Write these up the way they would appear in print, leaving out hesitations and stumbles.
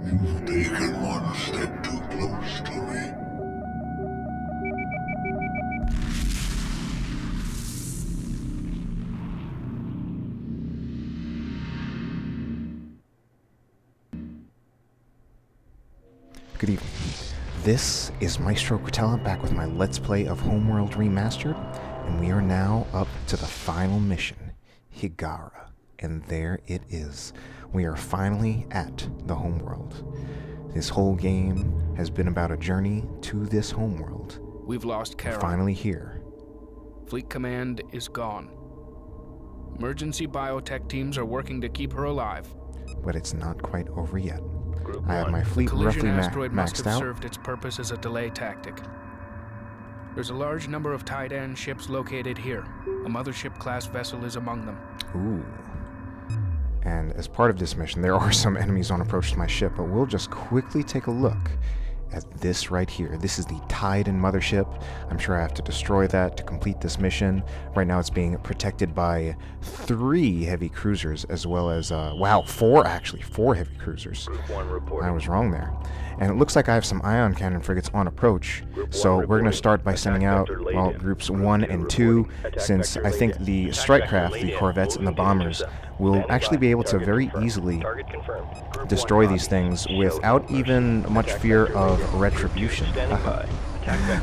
You've taken one step too close to me. Good evening. This is Maestro back with my Let's Play of Homeworld Remastered, and we are now up to the final mission, Higara. And there it is. We are finally at the homeworld. This whole game has been about a journey to this homeworld. We've lost Kara. We're finally here. Fleet Command is gone. Emergency biotech teams are working to keep her alive. But it's not quite over yet. I have my fleet Collision roughly asteroid must maxed have out. served its purpose as a delay tactic. There's a large number of Titan ships located here. A mothership-class vessel is among them. Ooh. And as part of this mission, there are some enemies on approach to my ship, but we'll just quickly take a look at this right here. This is the Titan mothership. I'm sure I have to destroy that to complete this mission. Right now it's being protected by 3 heavy cruisers, as well as, wow, 4 heavy cruisers. I was wrong there. And it looks like I have some ion cannon frigates on approach, so we're going to start by sending out, well, groups 1 and 2, since I think the strike craft, the corvettes and the bombers, will actually be able to very easily destroy these things without even much fear of retribution.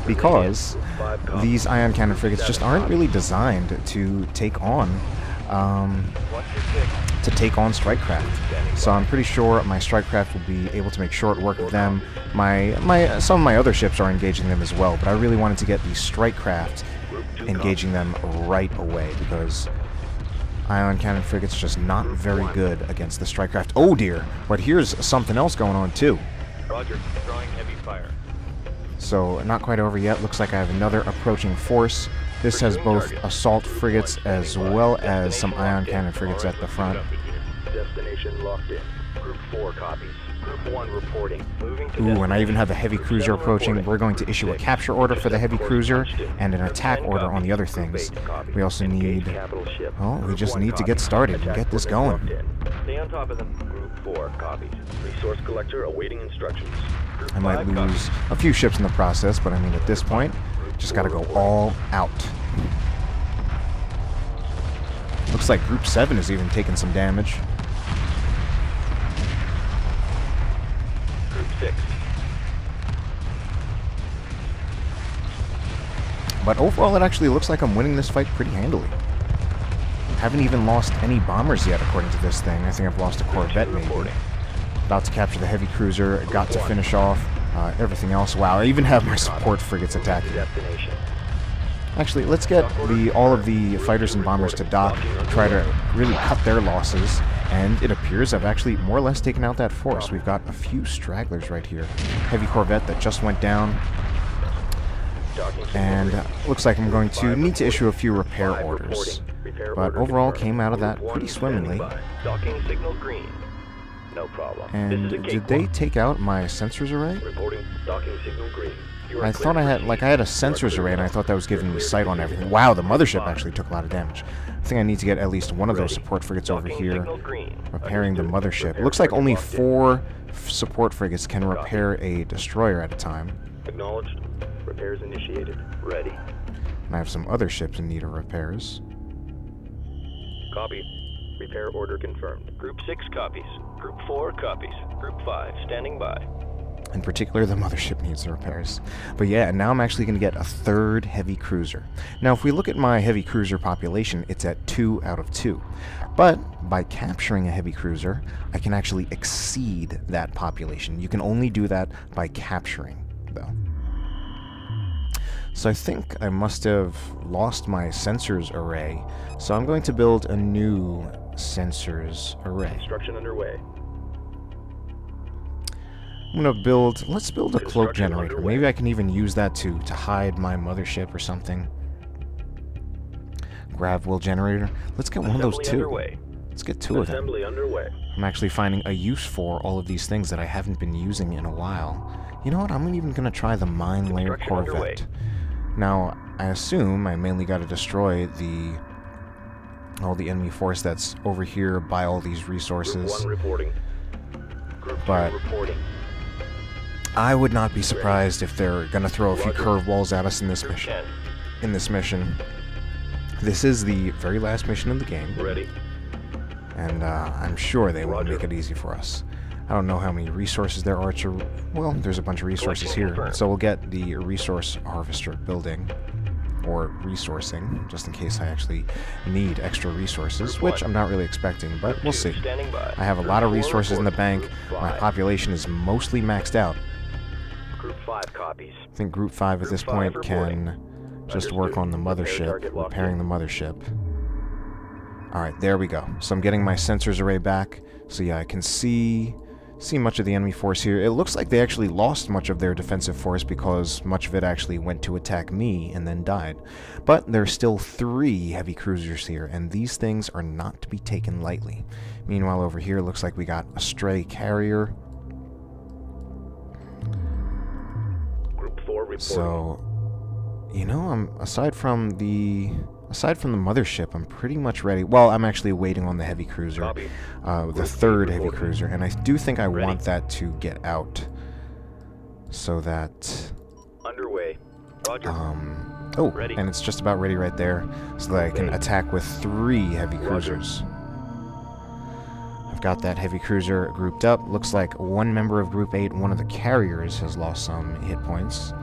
Because these ion cannon frigates just aren't really designed to take on strike craft. So I'm pretty sure my strike craft will be able to make short work of them. Some of my other ships are engaging them as well, but I really wanted to get the strike craft engaging them right away, because ion cannon frigates just not very good against the strike craft. Oh dear, but here's something else going on too. Roger, drawing heavy fire. So not quite over yet. Looks like I have another approaching force. This has both assault frigates as well as some ion cannon frigates at the front. Destination locked in. Group 4 copies. Group 1 reporting. Moving to Ooh, and I even have the heavy cruiser approaching. We're going to issue a capture order for the heavy cruiser and an attack order on the other things. We also need... Oh, we just need to get started and get this going. Stay on top of them. Group 4 copies. Resource collector awaiting instructions. I might lose a few ships in the process, but I mean, at this point, just gotta go all out. Looks like Group 7 is even taking some damage. Group 6. But overall, it actually looks like I'm winning this fight pretty handily. Haven't even lost any bombers yet, according to this thing. I think I've lost a corvette, maybe. About to capture the heavy cruiser. Got to finish off everything else. Wow, I even have my support frigates attacking. Actually, let's get all of the fighters and bombers to dock, try to really cut their losses, and it appears I've actually more or less taken out that force. We've got a few stragglers right here. Heavy corvette that just went down, and looks like I'm going to need to issue a few repair orders. But overall, came out of that pretty swimmingly. Docking signal green. No problem. And did they take out my sensors array? Reporting docking signal green. I thought I had a sensors array, and I thought that was giving me sight on everything. Wow, the mothership actually took a lot of damage. I think I need to get at least one of those support frigates over here, repairing the mothership. It looks like only 4 support frigates can repair a destroyer at a time. Acknowledged. Repairs initiated. Ready. And I have some other ships in need of repairs. Copy. Repair order confirmed. Group 6 copies. Group 4 copies. Group 5 standing by. In particular, the mothership needs the repairs. But yeah, now I'm actually going to get a 3rd heavy cruiser. Now, if we look at my heavy cruiser population, it's at 2 out of 2. But by capturing a heavy cruiser, I can actually exceed that population. You can only do that by capturing, though. So I think I must have lost my sensors array. So I'm going to build a new sensors array. Construction underway. I'm going to build... Let's build a cloak generator. Maybe I can even use that to hide my mothership or something. Grav wheel generator. Let's get one of those too. Let's get 2 of them. I'm actually finding a use for all of these things that I haven't been using in a while. You know what? I'm even going to try the mine layer corvette. Now, I assume I mainly got to destroy all the enemy force that's over here by all these resources. Group 1 reporting. Group but reporting. I would not be surprised if they're gonna throw a few curveballs at us in this Group mission. 10. This is the very last mission of the game, Ready. and I'm sure they will Roger. make it easy for us. I don't know how many resources there are to... Well, there's a bunch of resources Collection here, confirmed. so we'll get the resource harvester building, or resourcing, just in case I actually need extra resources, Group which one. I'm not really expecting, but we'll see. Standing by. I have a Group lot of 4 resources in the reporting. bank. Group My 5. population is mostly maxed out. Group 5 copies. I think Group 5 at Group this 5 point reporting. can just work on the Repair mothership, target locked repairing the in. mothership. Alright, there we go. So I'm getting my sensors array back. So yeah, I can see much of the enemy force here. It looks like they actually lost much of their defensive force because much of it actually went to attack me and then died. But there's still 3 heavy cruisers here, and these things are not to be taken lightly. Meanwhile, over here, it looks like we got a stray carrier. Group 4 reporting. So, you know, aside from the mothership, I'm pretty much ready. Well, I'm actually waiting on the heavy cruiser, Copy. the Group 3rd B heavy reporting. cruiser, and I do think I Ready. want that to get out, so that Underway. Roger. oh, Ready. and it's just about ready right there, so that I can Ready. attack with 3 heavy Roger. cruisers. I've got that heavy cruiser grouped up. Looks like one member of Group 8, one of the carriers, has lost some hit points.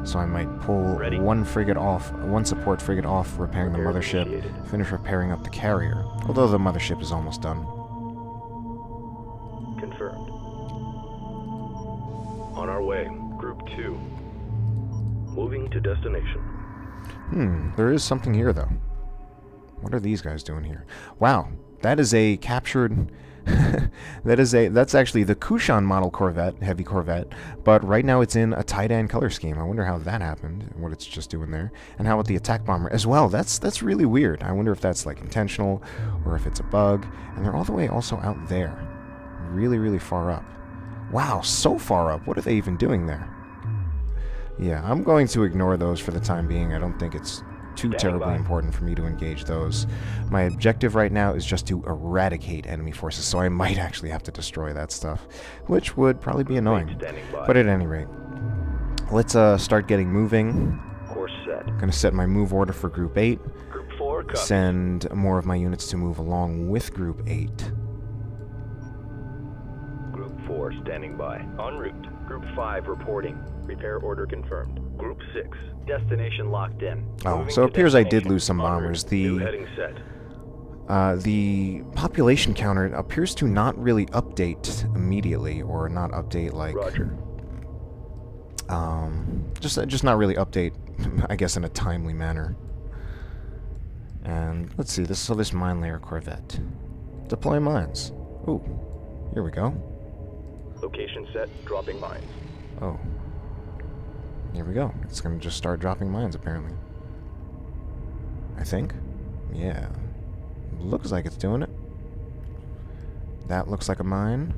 So I might pull Ready. one support frigate off, repairing the Repair mothership, initiated. finish repairing up the carrier. Although the mothership is almost done. Confirmed. On our way. Group 2. Moving to destination. There is something here, though. What are these guys doing here? Wow, that is a captured... that's actually the Kushan model Corvette, heavy Corvette, but right now it's in a Titan color scheme. I wonder how that happened, and what it's just doing there. And how about the attack bomber as well? That's really weird. I wonder if that's like intentional, or if it's a bug. And they're all the way also out there. Really, really far up. Wow, so far up. What are they even doing there? Yeah, I'm going to ignore those for the time being. I don't think it's too terribly important for me to engage those. My objective right now is just to eradicate enemy forces, so I might actually have to destroy that stuff, which would probably be annoying. Standing by. But at any rate, let's start getting moving. Course set. I'm going to set my move order for Group 8, Group 4 copy. send more of my units to move along with Group 8. Group 4 standing by. En route. Group 5 reporting. Repair order confirmed. Group 6. Destination locked in. Oh, Moving so it to appears I did destination. lose some En route. bombers. New heading set. The population counter appears to not really update immediately, or not update like... Roger. Just not really update, I guess, in a timely manner. And let's see, this mine layer Corvette. Deploy mines. Ooh, here we go. Location set. Dropping mines. Oh. Here we go. It's gonna just start dropping mines, apparently. I think. Yeah. Looks like it's doing it. That looks like a mine.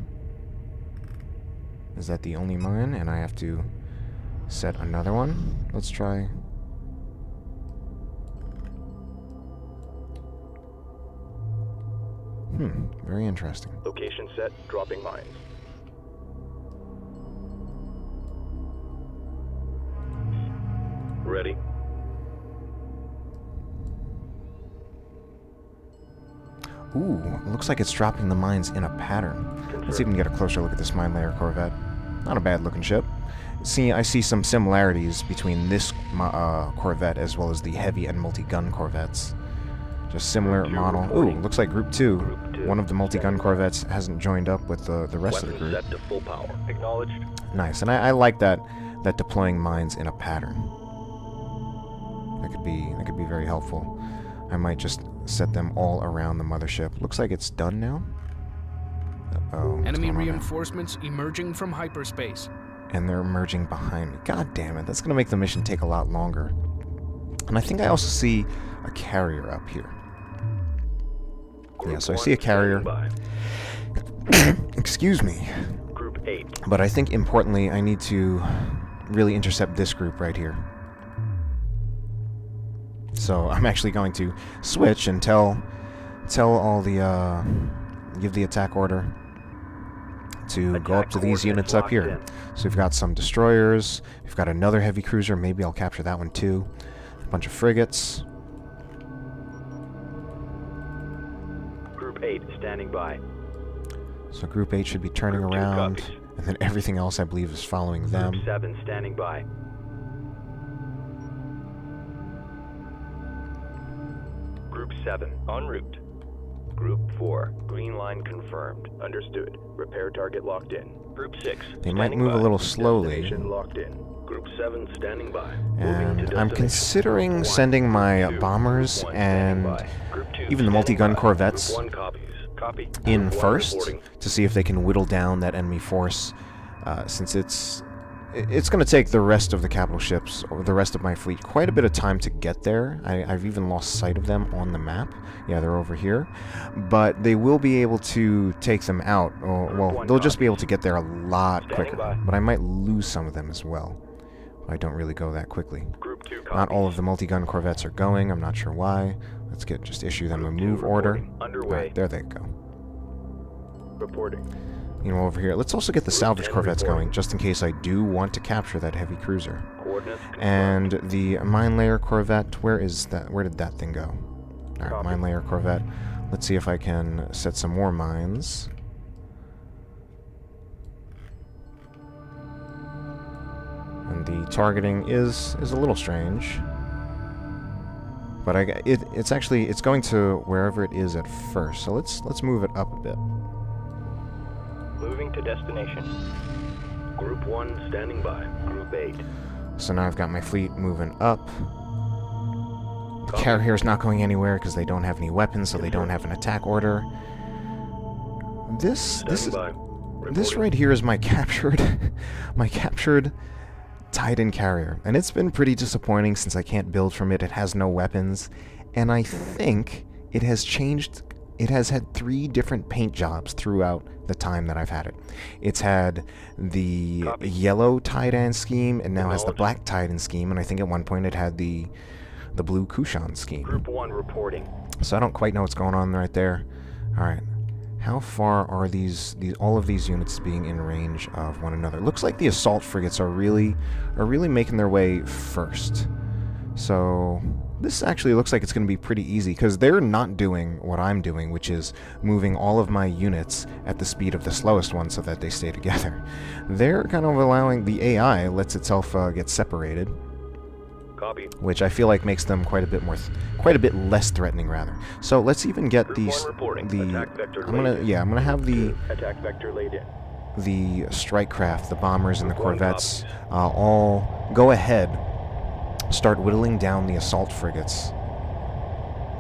Is that the only mine? And I have to set another one? Let's try... very interesting. Location set. Dropping mines. Ready. Ooh, it looks like it's dropping the mines in a pattern. Let's even get a closer look at this mine layer Corvette. Not a bad looking ship. See, I see some similarities between this Corvette as well as the heavy and multi-gun Corvettes. Just similar Group two model. Ooh, reporting. looks like Group 2. Group two, One of the multi-gun standing by. Corvettes hasn't joined up with the rest of the Weapons group. set to full power. Acknowledged. Nice, and I like that deploying mines in a pattern. That could be very helpful. I might just set them all around the mothership. Looks like it's done now. Uh-oh. what's Enemy going on now? reinforcements emerging from hyperspace. And they're emerging behind me. God damn it, that's gonna make the mission take a lot longer. And I think I also see a carrier up here. Yeah, so I see a carrier. Excuse me. Group 8. But I think importantly, I need to really intercept this group right here. So I'm actually going to switch and tell all the give the attack order to go up to these units up here. So we've got some destroyers, we've got another heavy cruiser, maybe I'll capture that one too. A bunch of frigates. Group 8 standing by. So Group 8 should be turning Group 2 around, copies. and then everything else I believe is following them. Group 7 standing by. Group 7 en route. Group 4 green line confirmed. Understood. Repair target locked in. Group 6 They might standing move a by. little slowly. Destination locked in. Group 7 standing by. And I'm considering sending my bombers and even the multi-gun corvettes in first to see if they can whittle down that enemy force, since it's going to take the rest of the capital ships, or the rest of my fleet, quite a bit of time to get there. I've even lost sight of them on the map. Yeah, they're over here. But they will be able to take them out. Well, they'll just be able to get there a lot quicker. But I might lose some of them as well. I don't really go that quickly. Not all of the multi-gun corvettes are going. I'm not sure why. Let's just issue them a move order. Right, there they go. Reporting. You know, over here. Let's also get the salvage corvettes going, just in case I do want to capture that heavy cruiser. And the mine layer corvette, where is that? Where did that thing go? Alright, mine layer corvette. Let's see if I can set some more mines. And the targeting is a little strange. But it's going to wherever it is at first. So let's move it up a bit. Moving to destination. Group 1 standing by. Group 8. So now I've got my fleet moving up. The carrier's not going anywhere because they don't have any weapons, so they don't have an attack order. This right here is my captured Titan carrier, and it's been pretty disappointing since I can't build from it. It has no weapons, and I think it has changed. It has had 3 different paint jobs throughout the time that I've had it. It's had the yellow Titan scheme, and now has the black Titan scheme, and I think at one point it had the blue Kushan scheme. Group 1 reporting. So I don't quite know what's going on right there. Alright. How far are all of these units being in range of one another? Looks like the assault frigates are really making their way first. So this actually looks like it's going to be pretty easy, because they're not doing what I'm doing, which is moving all of my units at the speed of the slowest one so that they stay together. They're kind of allowing the AI lets itself get separated. Copy. Which I feel like makes them quite a bit less threatening, rather. So let's even get these. I'm gonna have the attack vector laid in. The strike craft, the bombers, and the corvettes all go ahead. Start whittling down the assault frigates.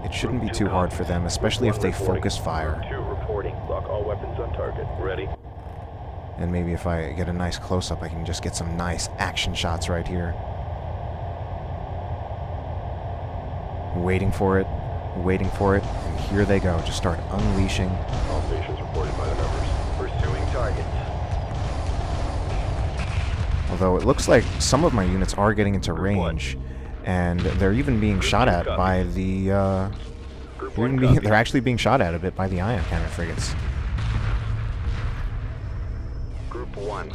It shouldn't be too hard for them, especially if they focus fire. 2 reporting. Lock all weapons on target. Ready. And maybe if I get a nice close-up, I can just get some nice action shots right here. Waiting for it, and here they go. Just start unleashing. All stations reported by the members. Pursuing targets. Although it looks like some of my units are getting into range, and they're even being shot at by the. They're actually being shot at a bit by the ion cannon frigates. Group 1.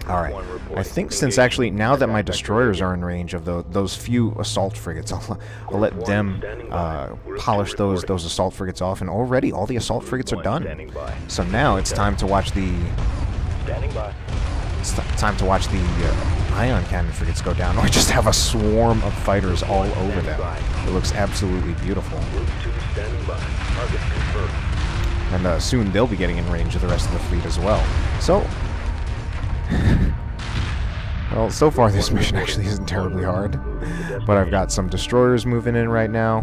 Alright, I think since actually, now that my destroyers are in range of those few assault frigates, I'll let them polish those assault frigates off, and already all the assault frigates are done. So now it's time to watch the ion cannon frigates go down, or just have a swarm of fighters all over them. It looks absolutely beautiful. And soon they'll be getting in range of the rest of the fleet as well. So, well, so far this mission actually isn't terribly hard, but I've got some destroyers moving in right now.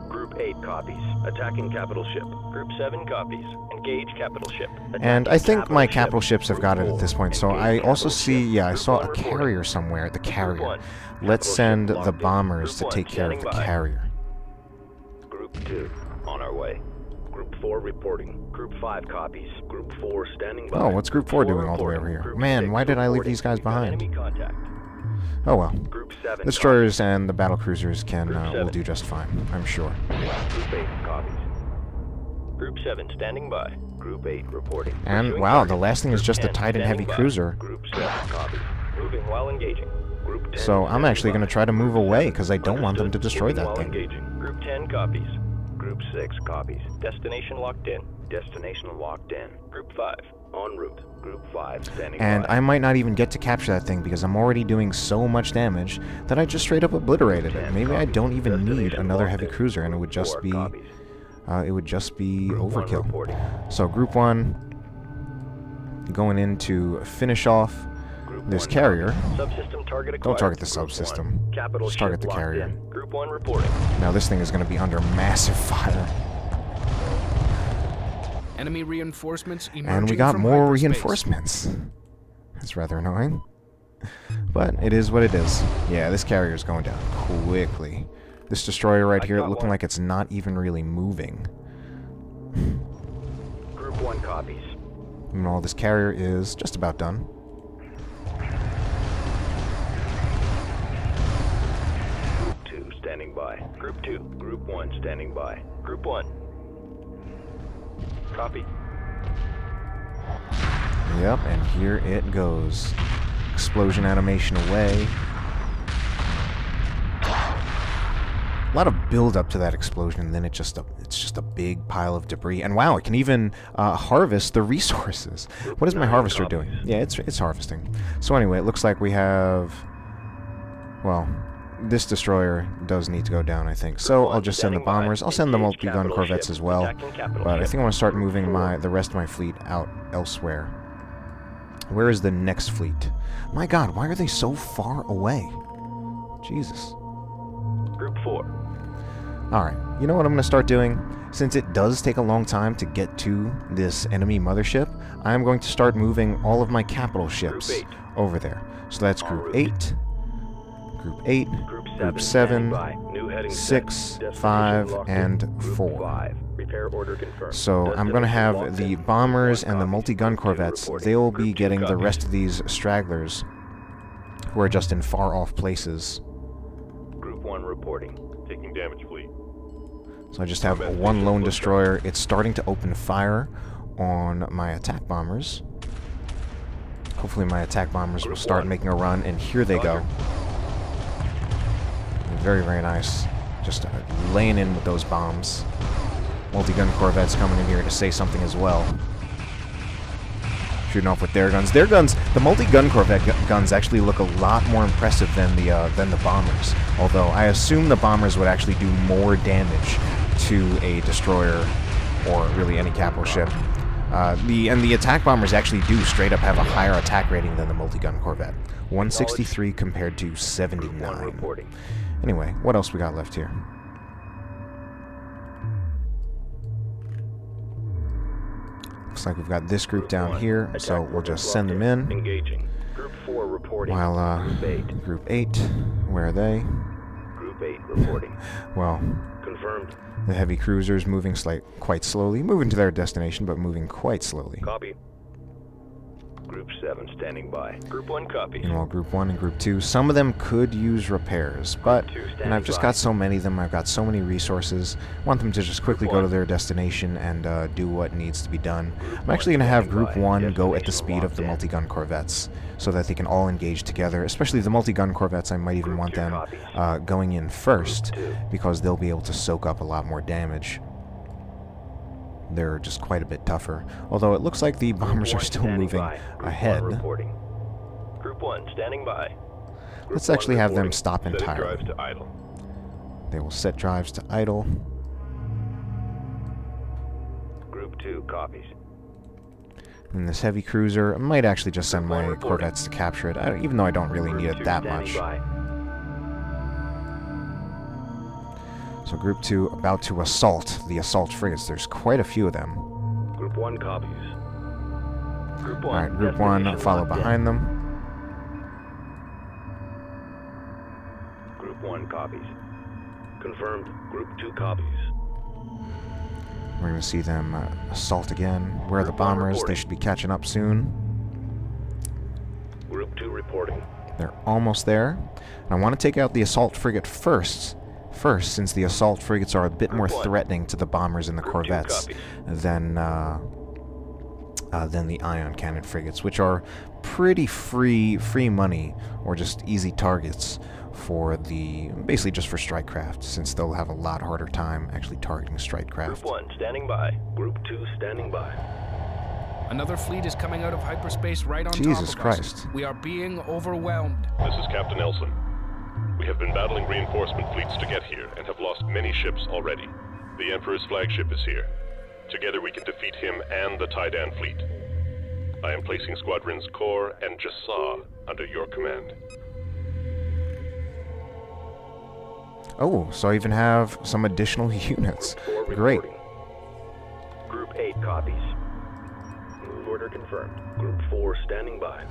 Group 8 copies. Attacking capital ship. Group 7 copies. Engage capital ship. And I think my capital ships have got it at this point, so I also see, yeah, I saw a carrier somewhere, the carrier. Let's send the bombers to take care of the carrier. Group 2, on our way. Group 4 reporting. Group 5 copies. Group 4 standing by. Oh, what's Group 4 doing all the way over here? Man, why did I leave these guys behind? Oh well. The destroyers and the battle cruisers will do just fine, I'm sure. Group 8 copies. Group 7 standing by. Group 8 reporting. And Pursuing wow, target. the last thing is Group just a 10 Titan heavy standing by. cruiser. Group 7 copy. Moving while engaging. Group 10 So I'm actually going to try to move away Group because I don't want them to understood. destroy Moving that while thing. engaging. Group 10 copies. Group 6 copies. Destination locked in. Destination locked in. Group 5 en route. Group 5 standing And by. I might not even get to capture that thing because I'm already doing so much damage that I just straight up obliterated it. Maybe I don't even need another heavy cruiser, and it would just be overkill. So Group 1 going in to finish off this carrier. Subsystem target acquired. Don't target the Group subsystem. 1. Capital Just target ship the locked carrier. in. Group 1 reporting. Now this thing is going to be under massive fire. Enemy reinforcements emerging And we got from more hyperspace. reinforcements. That's rather annoying. But it is what it is. Yeah, this carrier is going down quickly. This destroyer right here looking like it's not even really moving. Group 1 copies. Well, this carrier is just about done. Group 2 standing by. Group 2. Group 1 standing by. Group 1. Copy. Yep, and here it goes. Explosion animation away. A lot of build up to that explosion, and then it's just a big pile of debris. And wow, it can even harvest the resources. What is my harvester doing? Yeah, it's harvesting. So anyway, it looks like we have, well, this destroyer does need to go down, I think. So I'll just send the bombers. I'll send the multi-gun corvettes as well. But I think I want to start moving the rest of my fleet out elsewhere. Where is the next fleet? My god, why are they so far away? Jesus. Group 4. Alright, you know what I'm going to start doing? Since it does take a long time to get to this enemy mothership, I'm going to start moving all of my capital ships over there. So that's Group 8, Group 8, Group 7, 6, 5, and 4. Repair order confirmed. So I'm going to have the bombers and the multi-gun corvettes. They'll be getting the rest of these stragglers who are just in far-off places. Group 1 reporting. Taking damage, fleet. So I just have one lone destroyer. It's starting to open fire on my attack bombers. Hopefully my attack bombers will start making a run, and here they go. Very, very nice. Just laying in with those bombs. Multi-gun corvettes coming in here to say something as well. Shooting off with their guns. Their guns, the multi-gun corvette guns actually look a lot more impressive than the bombers. Although I assume the bombers would actually do more damage to a destroyer or really any capital ship. The attack bombers actually do straight up have a higher attack rating than the multi-gun corvette. 163 compared to 79. Anyway, what else we got left here? Looks like we've got this group down here, so we'll just send them in. Engaging. Group 4 reporting. While Group 8, where are they? Group 8 reporting. Well, Confirmed. the heavy cruisers moving quite slowly, moving to their destination, but moving quite slowly. Copy. Group 7 standing by. Group 1 copy. Meanwhile, Group 1 and Group 2, some of them could use repairs, but and I've just got so many of them, I've got so many resources, I want them to just quickly go to their destination and do what needs to be done. I'm actually going to have Group 1 go at the speed of the multi-gun corvettes, so that they can all engage together, especially the multi-gun corvettes. I might even want them going in first, because they'll be able to soak up a lot more damage. They're just quite a bit tougher. Although it looks like the bombers are still moving ahead. Group 1 standing by. Let's actually have them stop entirely. They will set drives to idle. Group 2 copies. And this heavy cruiser, I might actually just send my corvettes to capture it, even though I don't really need it that much. So Group 2 about to assault the assault frigates. There's quite a few of them. Group 1 copies. Group 1. Alright, Group 1 follow behind them. Group 1 copies. Confirmed. Group 2 copies. We're going to see them assault again. Where are the bombers? They should be catching up soon. Group 2 reporting. They're almost there. And I want to take out the assault frigate first. First, since the assault frigates are a bit more threatening to the bombers and the corvettes than the ion cannon frigates, which are pretty free money, or just easy targets for the, basically just for strike craft, since they'll have a lot harder time actually targeting strike craft. Group 1 standing by. Group 2 standing by. Another fleet is coming out of hyperspace right on top of us. Jesus Christ. We are being overwhelmed. This is Captain Elson. We have been battling reinforcement fleets to get here and have lost many ships already. The Emperor's flagship is here. Together we can defeat him and the Taidan fleet. I am placing Squadrons Core and Jasa under your command. Oh, so I even have some additional units. Great. Group 8 copies. Move order confirmed. Group 4 standing by.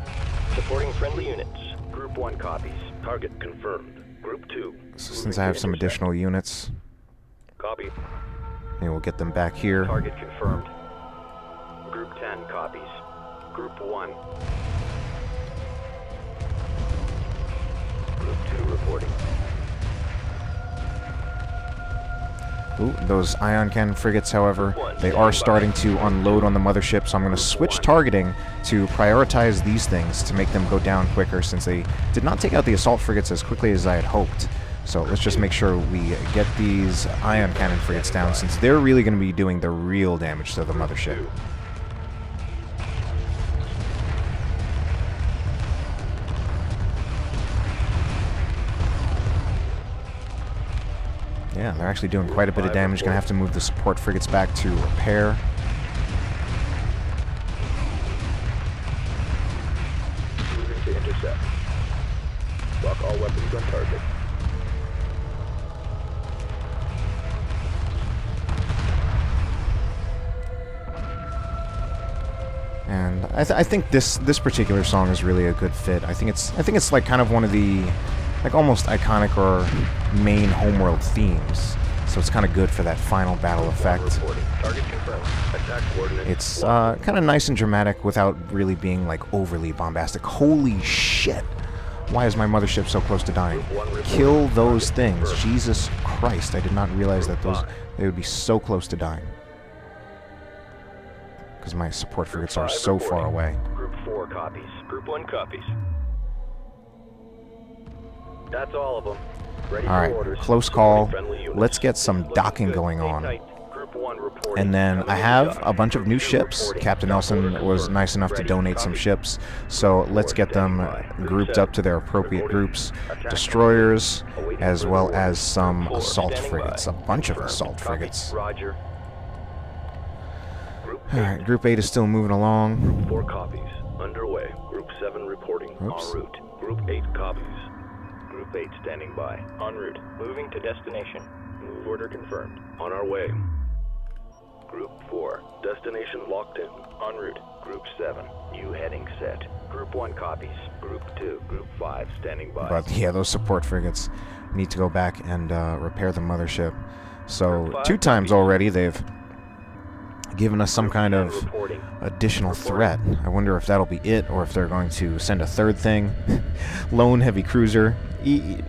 Supporting friendly units. Group 1 copies. Target confirmed. Group 2. So since I have some additional units, Copy. maybe we'll get them back here. Target confirmed. Group 10 copies. Group 1. Group 2 reporting. Ooh, those ion cannon frigates, however, they are starting to unload on the mothership, so I'm going to switch targeting to prioritize these things to make them go down quicker, since they did not take out the assault frigates as quickly as I had hoped. So let's just make sure we get these ion cannon frigates down, since they're really going to be doing the real damage to the mothership. Yeah, they're actually doing quite a bit of damage. Gonna have to move the support frigates back to repair. Moving to intercept. Lock all weapons on target. And I think this particular song is really a good fit. I think it's like kind of one of the like almost iconic or main Homeworld themes. So it's kind of good for that final battle effect. Target confirmed. Attack coordinates. It's kind of nice and dramatic without really being like overly bombastic. Holy shit! Why is my mothership so close to dying? Kill those things! Jesus Christ! I did not realize that they would be so close to dying. Because my support frigates are so far away. Group 4 copies. Group 1 copies. That's all of them. Ready for orders. Alright, close call. Let's get some docking going on. And then I have a bunch of new ships. Captain Nelson was nice enough to donate some ships. So let's get them grouped up to their appropriate groups. Destroyers, as well as some assault frigates. A bunch of assault frigates. Alright, Group 8 is still moving along. 4 copies. Underway. Group 7 reporting. En route. Group 8 copies. Group 8 standing by. En route. Moving to destination. Move order confirmed. On our way. Group 4. Destination locked in. En route. Group 7. New heading set. Group 1 copies. Group 2. Group 5 standing by. But yeah, those support frigates need to go back and repair the mothership. So 2 times already they've given us some kind of additional threat. I wonder if that'll be it, or if they're going to send a third thing. Lone heavy cruiser.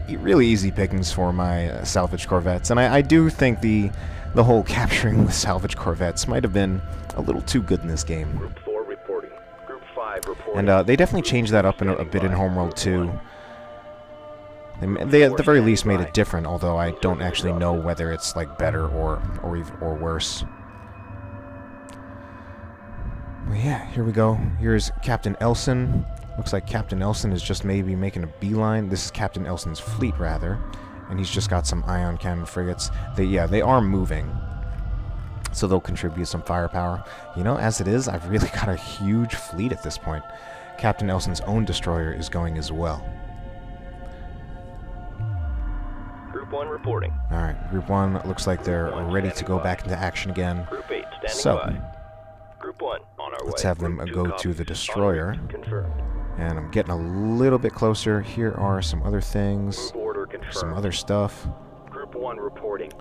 Really easy pickings for my salvage corvettes. And I do think the whole capturing with salvage corvettes might have been a little too good in this game. Group 4 reporting. Group 5 reporting. And they definitely changed that up a bit in Homeworld 2. They at the very least made it different, although I don't actually know whether it's like better or worse. Well, yeah, here we go. Here's Captain Elson. Looks like Captain Elson is just maybe making a beeline. This is Captain Elson's fleet, rather. And he's just got some ion cannon frigates. They are moving. So they'll contribute some firepower. You know, as it is, I've really got a huge fleet at this point. Captain Elson's own destroyer is going as well. Group 1 reporting. Alright, Group 1 looks like they're ready to go back into action again. Group 8 standing So, by. Group 1 on our way. let's have them Group 2 go to copies. the destroyer. Confirmed. And I'm getting a little bit closer. Here are some other things. Move order confirmed. Some other stuff. Group 1 reporting.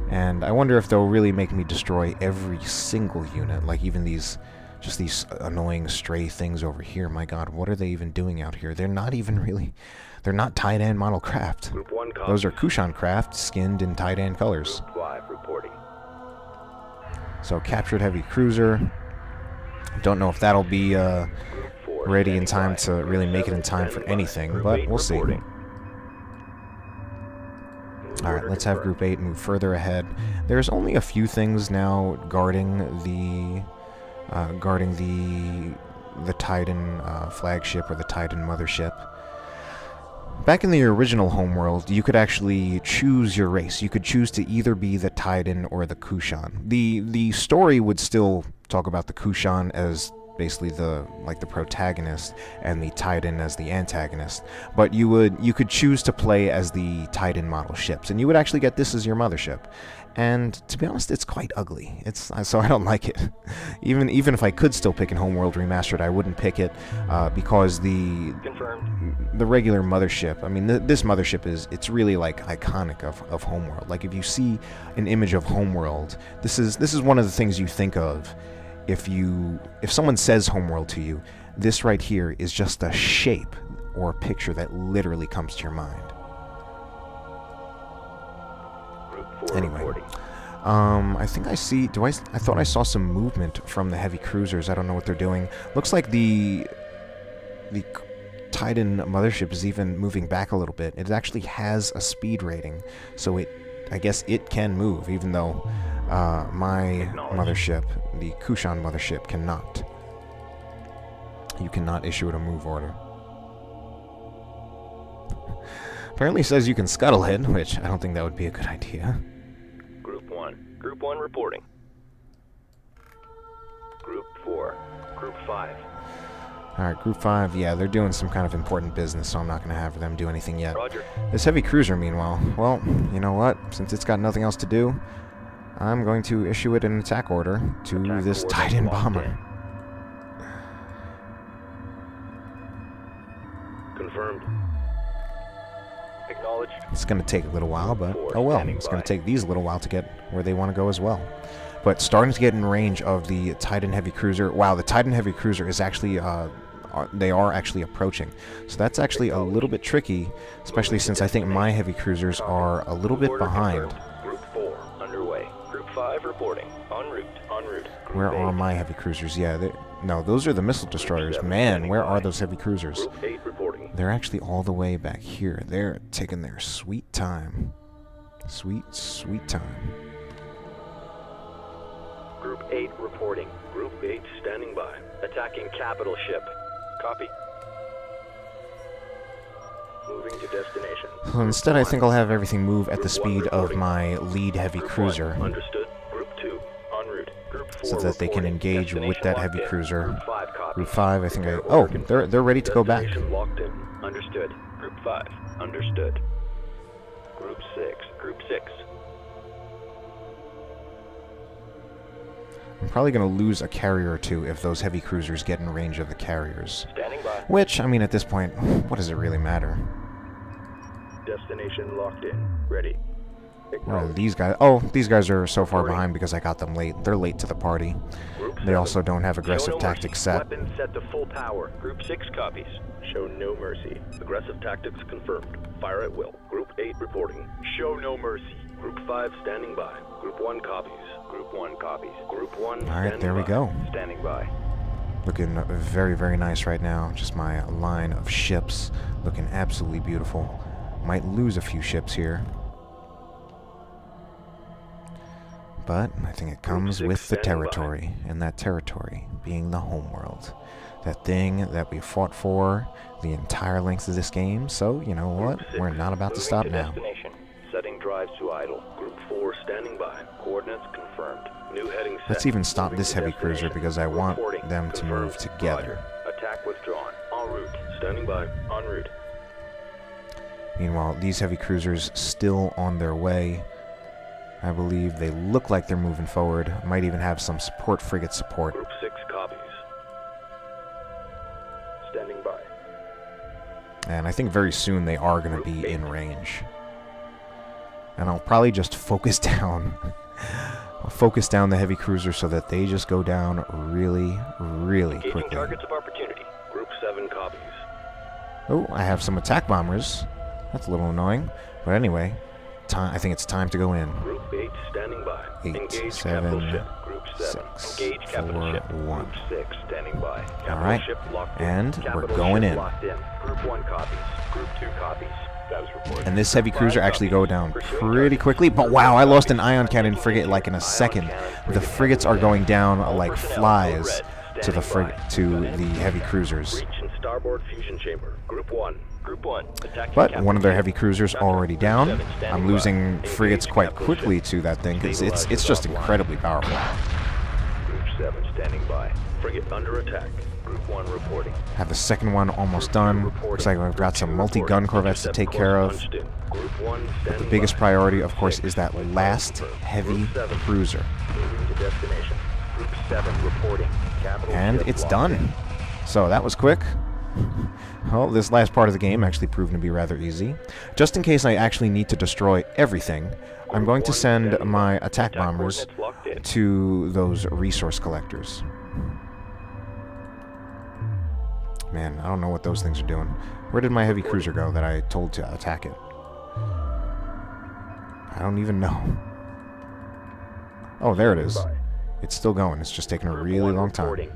And I wonder if they'll really make me destroy every single unit, like even these Just these annoying stray things over here. My god, what are they even doing out here? They're not even really... They're not Titan model craft. Group 1 copy. Those are Kushan craft, skinned in Titan colors. Group 5 reporting. So, captured heavy cruiser. Don't know if that'll be ready in time to really make it in time for anything, but we'll see. Alright, let's have Group 8 move further ahead. There's only a few things now guarding the Titan flagship or the Titan mothership. Back in the original Homeworld, you could actually choose your race. You could choose to either be the Titan or the Kushan. The story would still talk about the Kushan as basically the protagonist and the Titan as the antagonist, but you could choose to play as the Titan model ships, and you would actually get this as your mothership. And to be honest, it's quite ugly. So I don't like it. Even if I could still pick in Homeworld Remastered, I wouldn't pick it because the regular mothership. I mean, this mothership it's really like iconic of Homeworld. Like if you see an image of Homeworld, this is one of the things you think of. If someone says Homeworld to you, this right here is just a shape or a picture that literally comes to your mind. Anyway, I think I see. I thought I saw some movement from the heavy cruisers. I don't know what they're doing. Looks like the Titan mothership is even moving back a little bit. It actually has a speed rating, so I guess it can move, even though my mothership, the Kushan mothership, cannot. You cannot issue it a move order. Apparently says you can scuttle it, which I don't think that would be a good idea. Group 1 reporting. Group 4. Group 5. Alright, Group 5, yeah, they're doing some kind of important business, so I'm not going to have them do anything yet. Roger. This heavy cruiser, meanwhile, well, you know what? Since it's got nothing else to do, I'm going to issue it an attack order to this Titan bomber. Confirmed. Acknowledged. It's going to take a little while, but oh well. It's going to take these a little while to get where they want to go as well. But starting to get in range of the Titan heavy cruiser. Wow, the Titan heavy cruiser is actually, they are actually approaching. So that's actually a little bit tricky, especially since I think my heavy cruisers are a little bit behind. Group 4 underway. Group 5 reporting. En route. En route. Where are my heavy cruisers? Yeah, no, those are the missile destroyers. Man, where are those heavy cruisers? Group 8 reporting. They're actually all the way back here. They're taking their sweet time. Sweet, sweet time. Group 8 reporting. Group 8 standing by. Attacking capital ship. Copy. Moving to destination. So instead, I think I'll have everything move at the speed of my lead heavy cruiser. Understood. Group 2 en route. Group 4 so that they can engage with that heavy cruiser. Group 5 copy. Group 5, I think oh, they're ready to go back. Destination locked in. Understood. Group 5. Understood. Group 6. Group 6. I'm probably going to lose a carrier or two if those heavy cruisers get in range of the carriers. Standing by. Which, I mean, at this point, what does it really matter? Destination locked in. Ready. Well, these guys... Oh, these guys are so far behind because I got them late. They're late to the party. They also don't have aggressive tactics set. Weapons set to full power. Group 6 copies. Show no mercy. Aggressive tactics confirmed. Fire at will. Group 8 reporting. Show no mercy. Group 5 standing by. Group 1 copies. Group 1 copies. Group 1 Alright, there we go. Standing by. Looking very, very nice right now. Just my line of ships looking absolutely beautiful. Might lose a few ships here. But I think it comes with the territory, and that territory being the homeworld. That thing that we fought for the entire length of this game, so you know what? We're not about to stop now. Setting drives to idle. Group 4 standing by. Coordinates confirmed. New heading set. Let's even stop this heavy cruiser because I want them to move together. Attack withdrawn. En route. Standing by. En route. Meanwhile, these heavy cruisers still on their way. I believe they look like they're moving forward. Might even have some support, frigate support. Group 6 copies. Standing by. And I think very soon they are going to be in range. And I'll probably just focus down. I'll focus down the heavy cruiser so that they just go down really, really Engaging quickly. targets of opportunity. Group 7 copies. Oh, I have some attack bombers. That's a little annoying. But anyway, I think it's time to go in. Group 8 standing by. 8, Engage 7, capital ship. Group 7. 6, Engage capital 4, ship. 1. Group 6 standing by. Capital Alright, ship locked in. and Capital we're going ship in. Locked in. Group 1 copies. Group 2 copies. Status report. And this heavy cruiser actually go down pretty quickly. But wow, I lost an ion cannon frigate like in a second. The frigates are going down like flies to the heavy cruisers. Breach in starboard fusion chamber. Group 1. Group 1. Attacking But captain one of their ship. heavy cruisers already down. I'm losing frigates quite quickly to that thing because it's just incredibly powerful. Group 7 standing by. Frigate under attack. Group 1 reporting. Have the second one almost done. Looks like I've got some multi-gun corvettes to take care of. Group 1 The biggest priority, of course, is that last heavy cruiser. moving to destination. Group 7 reporting. Capital And ship it's locked done. in. So that was quick. Well, this last part of the game actually proved to be rather easy. Just in case I actually need to destroy everything, I'm going to send my attack bombers coordinates locked in. to those resource collectors. Man, I don't know what those things are doing. Where did my heavy cruiser go that I told to attack it? I don't even know. Oh, there it is. It's still going. It's just taking a really long time.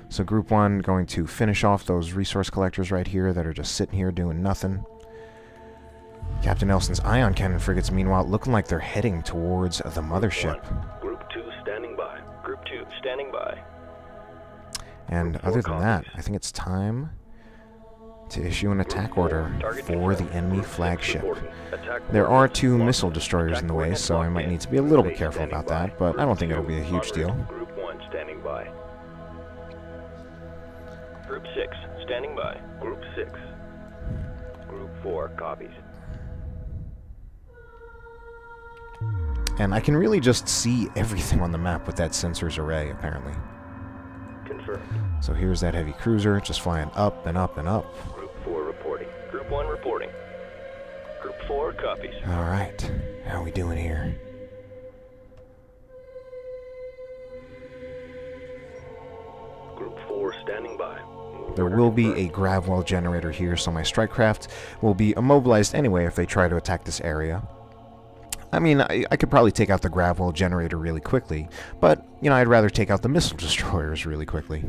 So Group 1 going to finish off those resource collectors right here that are just sitting here doing nothing. Captain Nelson's ion cannon frigates, meanwhile, looking like they're heading towards the mothership. Group 2 standing by. Group 2 standing by. And other than that, I think it's time to issue an attack order for the enemy flagship. There are 2 missile destroyers in the way, so I might need to be a little bit careful about that, but I don't think it'll be a huge deal. Group 1 standing by. Group 6 standing by. Group 6. Group 4 copies. And I can really just see everything on the map with that sensors array, apparently. Confirmed. So here's that heavy cruiser, just flying up and up and up. Group 4 reporting. Group 1 reporting. Group 4 copies. Alright, how are we doing here? Group 4 standing by. There will be a gravwell generator here, so my strike craft will be immobilized anyway if they try to attack this area. I mean, I could probably take out the gravwell generator really quickly, but, you know, I'd rather take out the missile destroyers really quickly.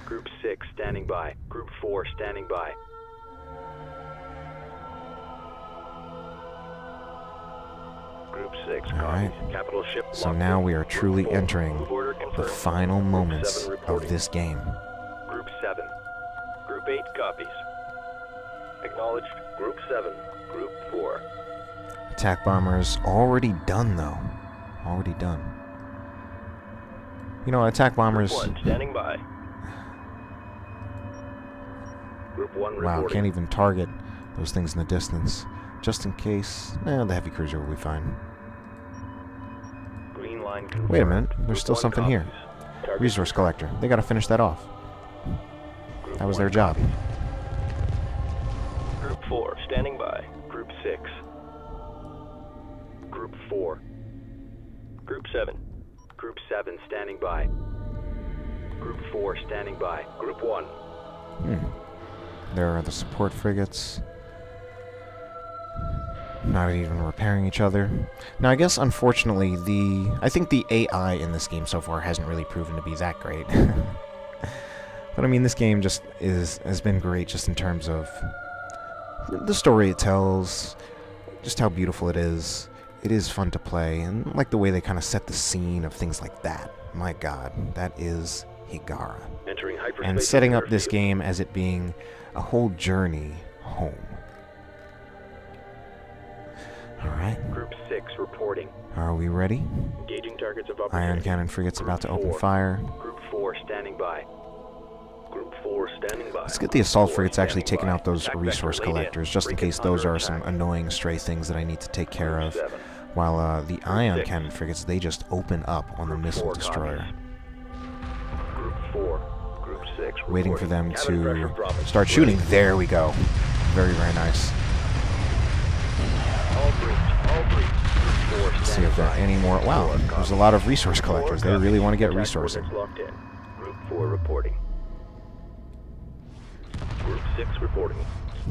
Group 6 standing by. Group 4 standing by. Group 6 Alright, copies. Capital ship so locked now in. we are Group truly 4, entering move order the confirmed. final Group moments 7 of reporting. this game. Group 7. Group 8 copies. Acknowledged. Group 7. Group 4. Attack bombers already done, though. Already done. You know, attack bombers... Group 1 standing by. Group 1 Wow, reporting. can't even target those things in the distance. Just in case... the heavy cruiser will be fine. Green line confirmed. Wait a minute, there's Group still 1 something here. copies. Target Resource collector. They gotta finish that off. Group That was 1 their job. copies. Group 4 standing by. Group 6. Group 4. Group 7. Group 7 standing by. Group 4 standing by. Group 1. There are the support frigates. Not even repairing each other. Now, I guess, unfortunately, I think the AI in this game so far hasn't really proven to be that great. But, I mean, this game just has been great just in terms of the story it tells, just how beautiful it is. It is fun to play, and like the way they kind of set the scene of things like that. My god, that is Higara. Entering hyperspace. And setting up this Minefield. game as it being a whole journey home. Alright, Group 6 reporting. are we ready? Engaging targets of opportunity. Ion cannon frigates about to open Group 4. fire. Group 4 standing by. Group 4 standing by. Let's get the assault Group 4 frigates actually standing taking by. out those Attack resource vector laid in. collectors, just in Frigate case those under are some attack. annoying stray things that I need to take care of. Group 7. While the ion 6. cannon frigates, they just open up on the Group missile 4 destroyer. copies. Group 4. Group 6 Waiting for reporting. them Cabin pressure to promised. start shooting. There we go. Very, very nice. All breach. All breach. Group 4 standing see if there are any more. Wow, there's a lot of resource collectors. They really want to get resources. Locked in. Group 4 reporting. Group 6 reporting.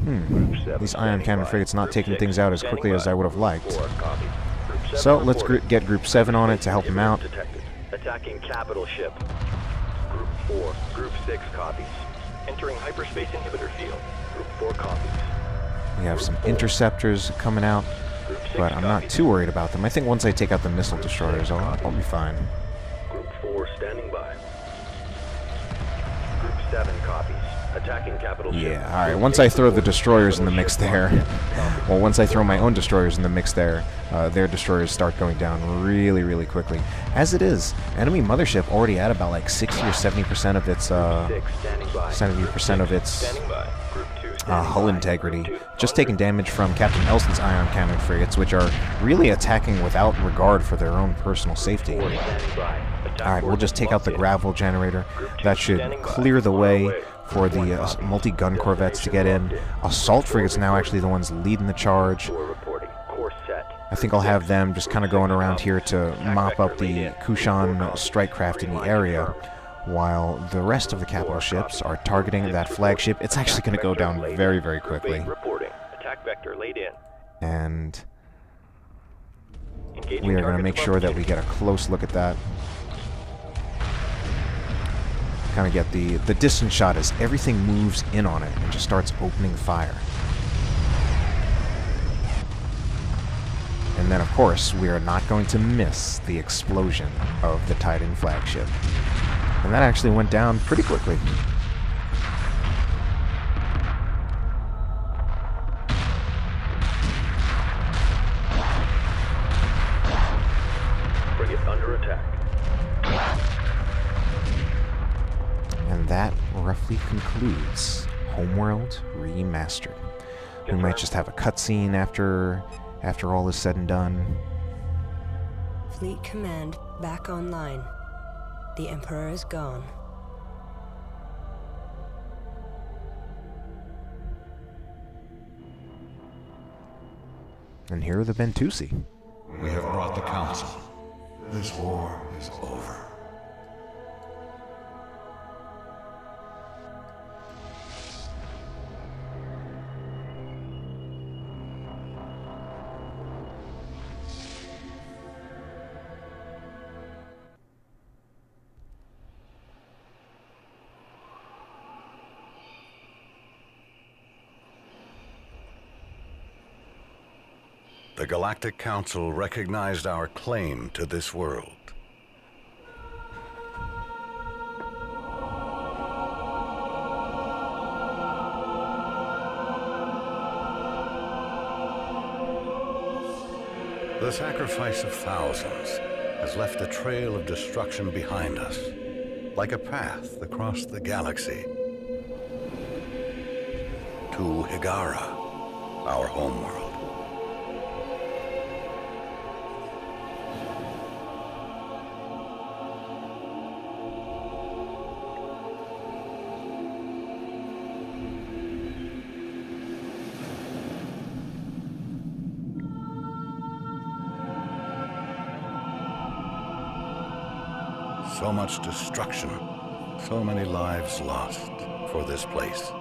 Group 7 These ion cannon frigates not taking Group things 6 out as quickly as I would have liked. 4 copy. Group 7 So let's reporting. get Group 7 on it to help him out. Detected. Attacking capital ship. Group 4. Group 6 copies. Entering hyperspace inhibitor field. Group 4 copies. We have some interceptors coming out, but I'm not too worried about them. I think once I take out the missile destroyers, I'll be fine. Group 4 standing by. Group 7 copies. Attacking capital ship. Yeah, alright, once I throw the destroyers in the mix there, well, once I throw my own destroyers in the mix there, their destroyers start going down really, really quickly. As it is, enemy mothership already at about like 60 or 70% of its, 70% of its hull integrity. Just taking damage from Captain Elson's ion cannon frigates, which are really attacking without regard for their own personal safety. Alright, we'll just take out the gravel generator. That should clear the way for the multi-gun corvettes to get in. Assault frigates now actually the ones leading the charge. I think I'll have them just kind of going around here to mop up the Kushan strike craft in the area, while the rest of the capital ships are targeting that flagship. It's actually going to go down very, very quickly. And we are going to make sure that we get a close look at that. Kind of get the distance shot as everything moves in on it and just starts opening fire. And then, of course, we are not going to miss the explosion of the Titan flagship. And that actually went down pretty quickly. Frigate under attack. And that roughly concludes Homeworld Remastered. We might just have a cutscene after all is said and done. Fleet command back online. The Emperor is gone. And here are the Bentusi. We have brought the Council. This war is over. The Galactic Council recognized our claim to this world. The sacrifice of thousands has left a trail of destruction behind us, like a path across the galaxy to Higara, our homeworld. So much destruction, so many lives lost for this place.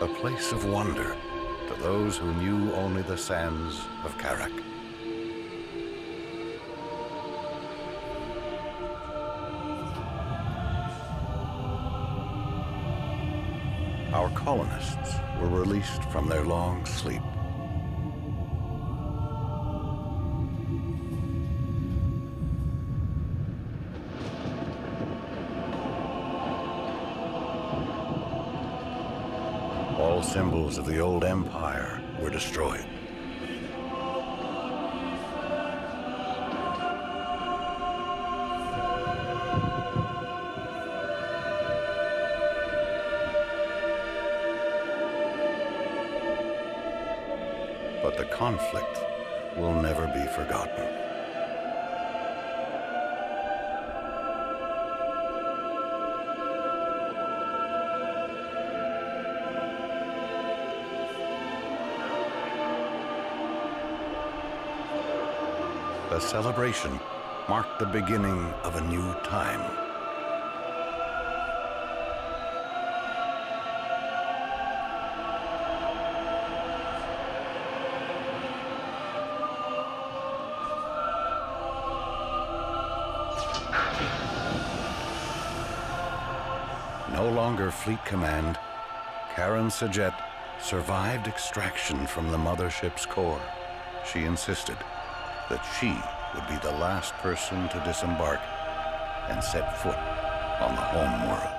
A place of wonder to those who knew only the sands of Karak. Our colonists were released from their long sleep. All symbols of the old empire were destroyed. but the conflict will never be forgotten. The celebration marked the beginning of a new time. No longer Fleet Command, Karen Sajet survived extraction from the mothership's core. She insisted that she would be the last person to disembark and set foot on the home world.